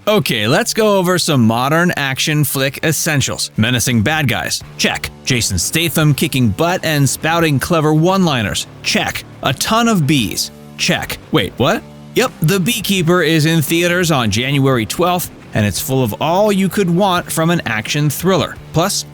Okay, let's go over some modern action flick essentials. Menacing bad guys? Check. Jason Statham kicking butt and spouting clever one-liners? Check. A ton of bees? Check. Wait, what? Yep, The Beekeeper is in theaters on January 12th, and it's full of all you could want from an action thriller. Plus,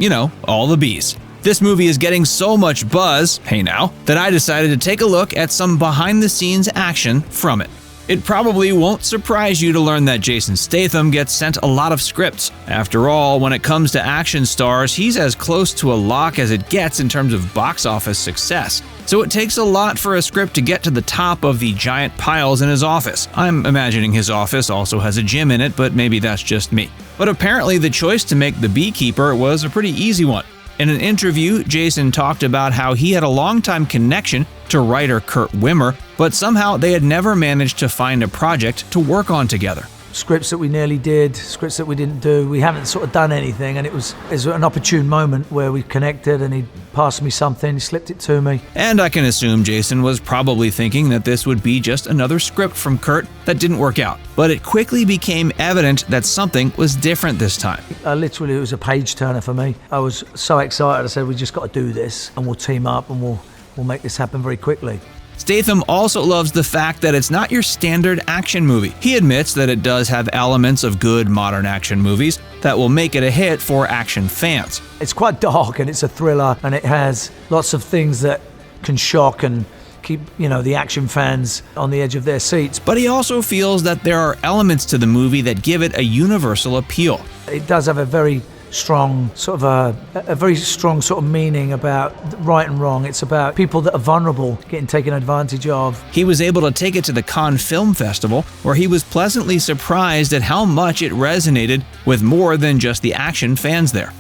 all the bees. This movie is getting so much buzz, hey now, that I decided to take a look at some behind-the-scenes action from it. It probably won't surprise you to learn that Jason Statham gets sent a lot of scripts. After all, when it comes to action stars, he's as close to a lock as it gets in terms of box office success. So it takes a lot for a script to get to the top of the giant piles in his office. I'm imagining his office also has a gym in it, but maybe that's just me. But apparently the choice to make The Beekeeper was a pretty easy one. In an interview, Jason talked about how he had a long-time connection to writer Kurt Wimmer, but somehow they had never managed to find a project to work on together. Scripts that we nearly did, scripts that we didn't do, we haven't sort of done anything, and it was an opportune moment where we connected and he passed me something, he slipped it to me. And I can assume Jason was probably thinking that this would be just another script from Kurt that didn't work out. But it quickly became evident that something was different this time. Literally, it was a page turner for me. I was so excited, I said, we just got to do this and we'll team up and we'll make this happen very quickly. Statham also loves the fact that it's not your standard action movie. He admits that it does have elements of good modern action movies that will make it a hit for action fans. It's quite dark and it's a thriller and it has lots of things that can shock and keep, the action fans on the edge of their seats. But he also feels that there are elements to the movie that give it a universal appeal. It does have a very strong sort of a very strong sort of meaning about right and wrong. It's about people that are vulnerable getting taken advantage of. He was able to take it to the Cannes Film Festival, where he was pleasantly surprised at how much it resonated with more than just the action fans there.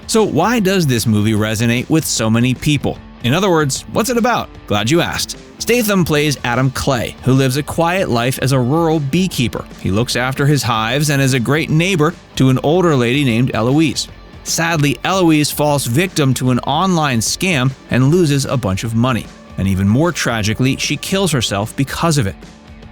So why does this movie resonate with so many people? In other words, what's it about? Glad you asked. Statham plays Adam Clay, who lives a quiet life as a rural beekeeper. He looks after his hives and is a great neighbor to an older lady named Eloise. Sadly, Eloise falls victim to an online scam and loses a bunch of money. And even more tragically, she kills herself because of it.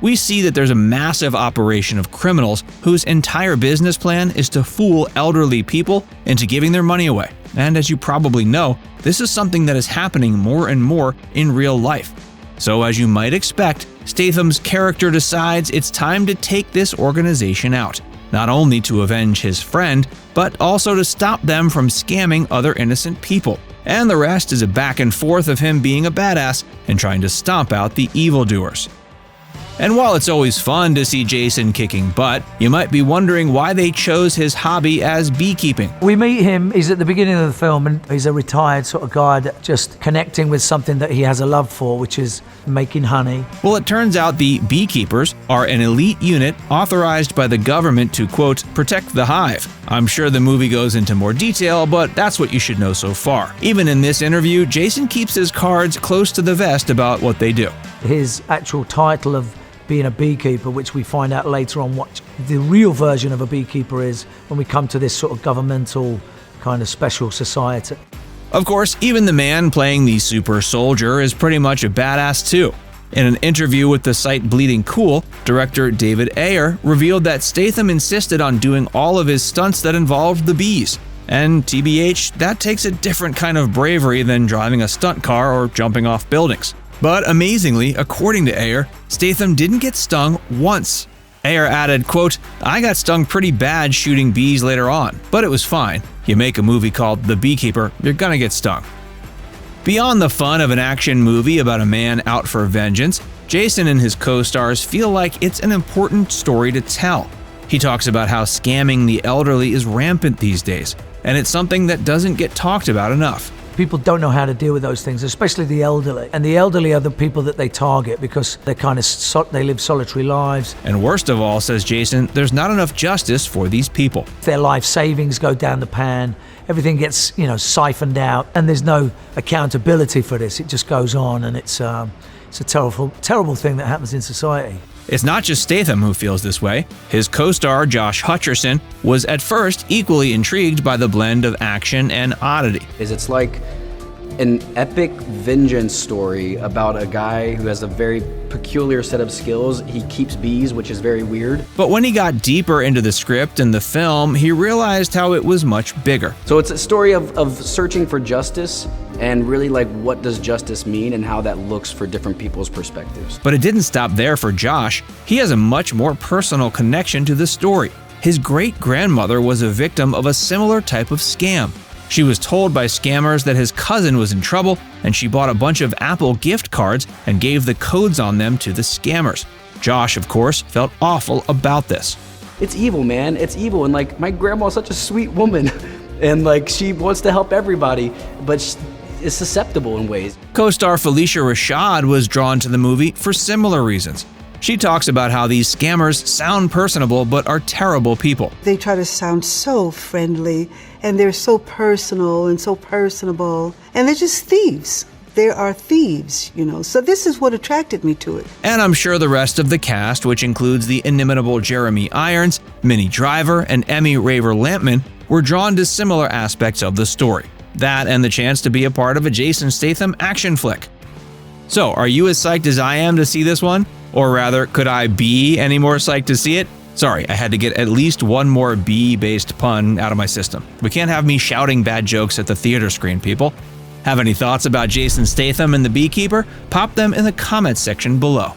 We see that there's a massive operation of criminals whose entire business plan is to fool elderly people into giving their money away. And as you probably know, this is something that is happening more and more in real life. So as you might expect, Statham's character decides it's time to take this organization out, not only to avenge his friend, but also to stop them from scamming other innocent people. And the rest is a back and forth of him being a badass and trying to stomp out the evildoers. And while it's always fun to see Jason kicking butt, you might be wondering why they chose his hobby as beekeeping. We meet him, he's at the beginning of the film, and he's a retired sort of guy that just connecting with something that he has a love for, which is making honey. Well, it turns out the Beekeepers are an elite unit authorized by the government to, quote, protect the hive. I'm sure the movie goes into more detail, but that's what you should know so far. Even in this interview, Jason keeps his cards close to the vest about what they do. His actual title of being a beekeeper, which we find out later on what the real version of a beekeeper is when we come to this sort of governmental kind of special society. Of course, even the man playing the super soldier is pretty much a badass too. In an interview with the site Bleeding Cool, director David Ayer revealed that Statham insisted on doing all of his stunts that involved the bees. And TBH, that takes a different kind of bravery than driving a stunt car or jumping off buildings. But amazingly, according to Ayer, Statham didn't get stung once. Ayer added, quote, I got stung pretty bad shooting bees later on, but it was fine. You make a movie called The Beekeeper, you're gonna get stung. Beyond the fun of an action movie about a man out for vengeance, Jason and his co-stars feel like it's an important story to tell. He talks about how scamming the elderly is rampant these days, and it's something that doesn't get talked about enough. People don't know how to deal with those things, especially the elderly. And the elderly are the people that they target because they they live solitary lives. And worst of all, says Jason, there's not enough justice for these people. Their life savings go down the pan. Everything gets, siphoned out, and there's no accountability for this. It just goes on, and it's a terrible thing that happens in society. It's not just Statham who feels this way. His co-star, Josh Hutcherson, was at first equally intrigued by the blend of action and oddity. It's like an epic vengeance story about a guy who has a very peculiar set of skills. He keeps bees, which is very weird. But when he got deeper into the script and the film, he realized how it was much bigger. So it's a story of searching for justice and really like what does justice mean and how that looks for different people's perspectives. But it didn't stop there for Josh. He has a much more personal connection to the story. His great-grandmother was a victim of a similar type of scam. She was told by scammers that his cousin was in trouble, and she bought a bunch of Apple gift cards and gave the codes on them to the scammers. Josh, of course, felt awful about this. It's evil, man. It's evil. And like, my grandma's such a sweet woman and like, she wants to help everybody, but is susceptible in ways. Co-star Phylicia Rashad was drawn to the movie for similar reasons. She talks about how these scammers sound personable but are terrible people. They try to sound so friendly, and they're so personal and so personable, and they're just thieves. They are thieves, you know, so this is what attracted me to it. And I'm sure the rest of the cast, which includes the inimitable Jeremy Irons, Minnie Driver, and Emmy Raver Lampman, were drawn to similar aspects of the story. That and the chance to be a part of a Jason Statham action flick. So, are you as psyched as I am to see this one? Or rather, could I be any more psyched to see it? Sorry, I had to get at least one more bee-based pun out of my system. We can't have me shouting bad jokes at the theater screen, people. Have any thoughts about Jason Statham and the Beekeeper? Pop them in the comments section below.